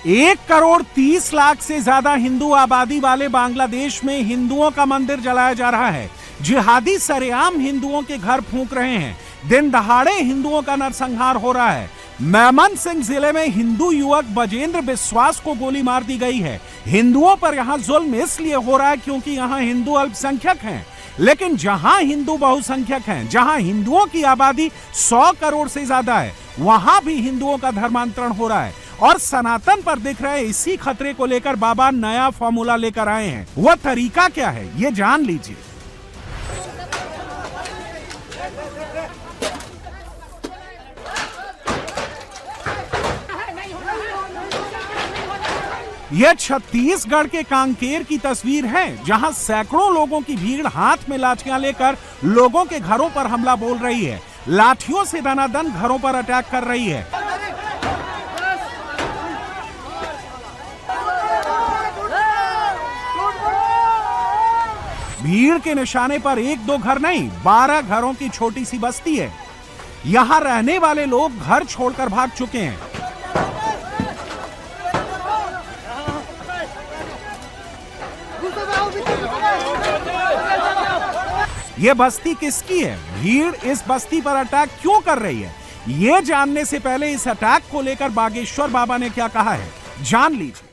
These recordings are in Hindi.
1,30,00,000 से ज्यादा हिंदू आबादी वाले बांग्लादेश में हिंदुओं का मंदिर जलाया जा रहा है। जिहादी सरेआम हिंदुओं के घर फूंक रहे हैं। दिन दहाड़े हिंदुओं का नरसंहार हो रहा है। मेमनसिंह जिले में हिंदू युवक बजेंद्र बिस्वास को गोली मार दी गई है। हिंदुओं पर यहां जुल्म इसलिए हो रहा है क्योंकि यहां हिंदू अल्पसंख्यक हैं, लेकिन जहां हिंदू बहुसंख्यक हैं, जहां हिंदुओं की आबादी 100 करोड़ से ज्यादा है, वहां भी हिंदुओं का धर्मांतरण हो रहा है। और सनातन पर दिख रहे इसी खतरे को लेकर बाबा नया फॉर्मूला लेकर आए हैं। वह तरीका क्या है, ये जान लीजिए। यह छत्तीसगढ़ के कांकेर की तस्वीर है, जहां सैकड़ों लोगों की भीड़ हाथ में लाठियां लेकर लोगों के घरों पर हमला बोल रही है। लाठियों से दनादन घरों पर अटैक कर रही है। भीड़ के निशाने पर 1-2 घर नहीं, 12 घरों की छोटी सी बस्ती है। यहां रहने वाले लोग घर छोड़कर भाग चुके हैं। यह बस्ती किसकी है? भीड़ इस बस्ती पर अटैक क्यों कर रही है? यह जानने से पहले इस अटैक को लेकर बागेश्वर बाबा ने क्या कहा है, जान लीजिए।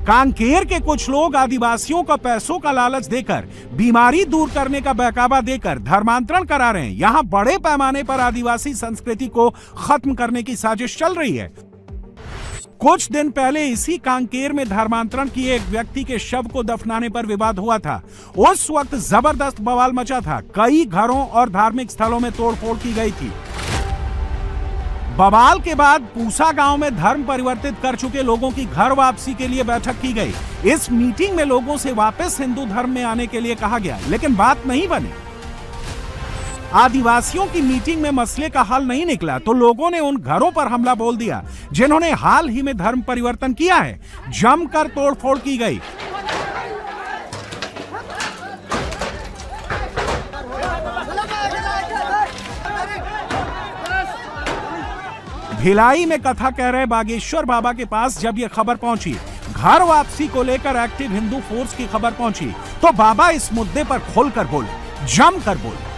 कांकेर के कुछ लोग आदिवासियों का पैसों का लालच देकर, बीमारी दूर करने का बहकावा देकर धर्मांतरण करा रहे हैं। यहां बड़े पैमाने पर आदिवासी संस्कृति को खत्म करने की साजिश चल रही है। कुछ दिन पहले इसी कांकेर में धर्मांतरण किए एक व्यक्ति के शव को दफनाने पर विवाद हुआ था। उस वक्त जबरदस्त बवाल मचा था। कई घरों और धार्मिक स्थलों में तोड़फोड़ की गई थी। बवाल के बाद पूसा गांव में धर्म परिवर्तित कर चुके लोगों की घर वापसी के लिए बैठक की गई। इस मीटिंग में लोगों से वापस हिंदू धर्म में आने के लिए कहा गया, लेकिन बात नहीं बनी। आदिवासियों की मीटिंग में मसले का हल नहीं निकला तो लोगों ने उन घरों पर हमला बोल दिया जिन्होंने हाल ही में धर्म परिवर्तन किया है। जमकर तोड़फोड़ की गई। भिलाई में कथा कह रहे बागेश्वर बाबा के पास जब यह खबर पहुंची, घर वापसी को लेकर एक्टिव हिंदू फोर्स की खबर पहुंची, तो बाबा इस मुद्दे पर खुलकर बोले, जमकर बोले।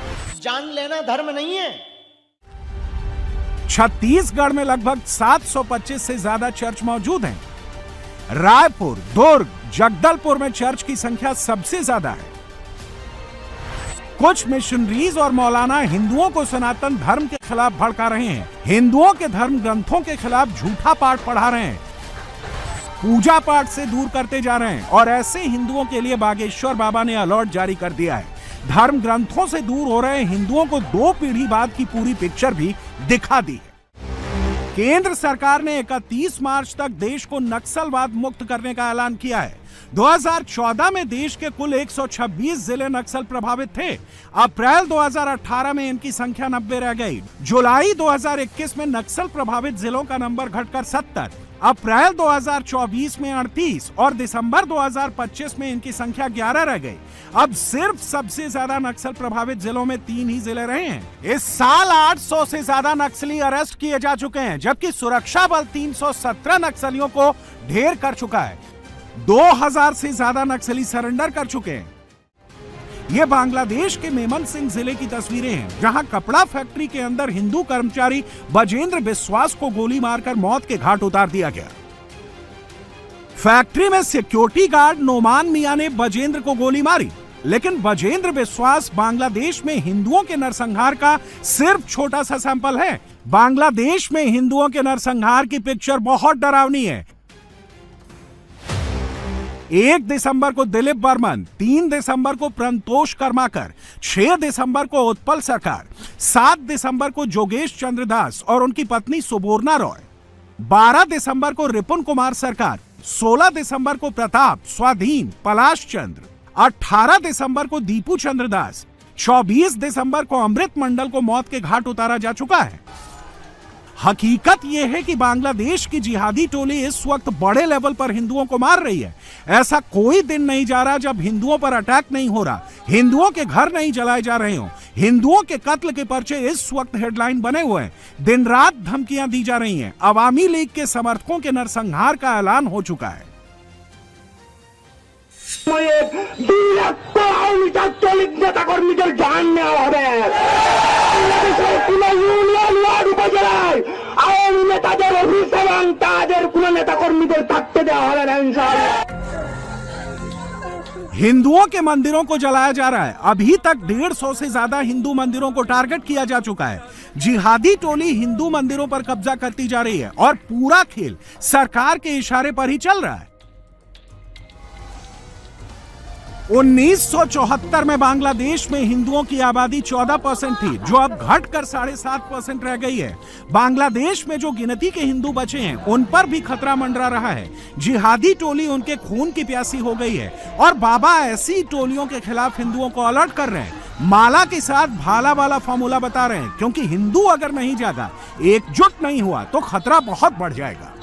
जान लेना धर्म नहीं है। छत्तीसगढ़ में लगभग 725 से ज्यादा चर्च मौजूद हैं। रायपुर, दुर्ग, जगदलपुर में चर्च की संख्या सबसे ज्यादा है। कुछ मिशनरीज और मौलाना हिंदुओं को सनातन धर्म के खिलाफ भड़का रहे हैं। हिंदुओं के धर्म ग्रंथों के खिलाफ झूठा पाठ पढ़ा रहे हैं, पूजा पाठ से दूर करते जा रहे हैं। और ऐसे हिंदुओं के लिए बागेश्वर बाबा ने अलर्ट जारी कर दिया है। धर्म ग्रंथों से दूर हो रहे हिंदुओं को 2 पीढ़ी बाद की पूरी पिक्चर भी दिखा दी है। केंद्र सरकार ने 31 मार्च तक देश को नक्सलवाद मुक्त करने का ऐलान किया है। 2014 में देश के कुल 126 जिले नक्सल प्रभावित थे। अप्रैल 2018 में इनकी संख्या 90 रह गई। जुलाई 2021 में नक्सल प्रभावित जिलों का नंबर घटकर 70, अप्रैल 2024 में 38 और दिसंबर 2025 में इनकी संख्या 11 रह गई। अब सिर्फ सबसे ज्यादा नक्सल प्रभावित जिलों में 3 ही जिले रहे हैं। इस साल 800 से ज्यादा नक्सली अरेस्ट किए जा चुके हैं, जबकि सुरक्षा बल 317 नक्सलियों को ढेर कर चुका है। 2000 से ज्यादा नक्सली सरेंडर कर चुके हैं। ये बांग्लादेश के मेमनसिंह जिले की तस्वीरें हैं, जहां कपड़ा फैक्ट्री के अंदर हिंदू कर्मचारी बजेंद्र बिस्वास को गोली मारकर मौत के घाट उतार दिया गया। फैक्ट्री में सिक्योरिटी गार्ड नोमान मियां ने बजेंद्र को गोली मारी, लेकिन बजेंद्र बिस्वास बांग्लादेश में हिंदुओं के नरसंहार का सिर्फ छोटा सा सैंपल है। बांग्लादेश में हिंदुओं के नरसंहार की पिक्चर बहुत डरावनी है। 1 दिसंबर को दिलीप बर्मन, 3 दिसंबर को प्रंतोष कर्माकर, 6 दिसंबर को उत्पल सरकार, 7 दिसंबर को जोगेश चंद्र दास और उनकी पत्नी सुबोर्णा रॉय, 12 दिसंबर को रिपुन कुमार सरकार, 16 दिसंबर को प्रताप, स्वाधीन, पलाश चंद्र, 18 दिसंबर को दीपू चंद्र दास, 24 दिसंबर को अमृत मंडल को मौत के घाट उतारा जा चुका है। हकीकत यह है कि बांग्लादेश की जिहादी टोली इस वक्त बड़े लेवल पर हिंदुओं को मार रही है। ऐसा कोई दिन नहीं जा रहा जब हिंदुओं पर अटैक नहीं हो रहा, हिंदुओं के घर नहीं जलाए जा रहे हो। हिंदुओं के कत्ल के पर्चे इस वक्त हेडलाइन बने हुए हैं। दिन रात धमकियां दी जा रही हैं। अवामी लीग के समर्थकों के नरसंहार का ऐलान हो चुका है। हिंदुओं के मंदिरों को जलाया जा रहा है। अभी तक 150 से ज्यादा हिंदू मंदिरों को टारगेट किया जा चुका है। जिहादी टोली हिंदू मंदिरों पर कब्जा करती जा रही है और पूरा खेल सरकार के इशारे पर ही चल रहा है। 1974 में बांग्लादेश में हिंदुओं की आबादी 14% थी, जो अब घटकर 7.5% रह गई है। बांग्लादेश में जो गिनती के हिंदू बचे हैं, उन पर भी खतरा मंडरा रहा है। जिहादी टोली उनके खून की प्यासी हो गई है और बाबा ऐसी टोलियों के खिलाफ हिंदुओं को अलर्ट कर रहे हैं। माला के साथ भाला वाला फॉर्मूला बता रहे हैं, क्योंकि हिंदू अगर नहीं जागा, एकजुट नहीं हुआ, तो खतरा बहुत बढ़ जाएगा।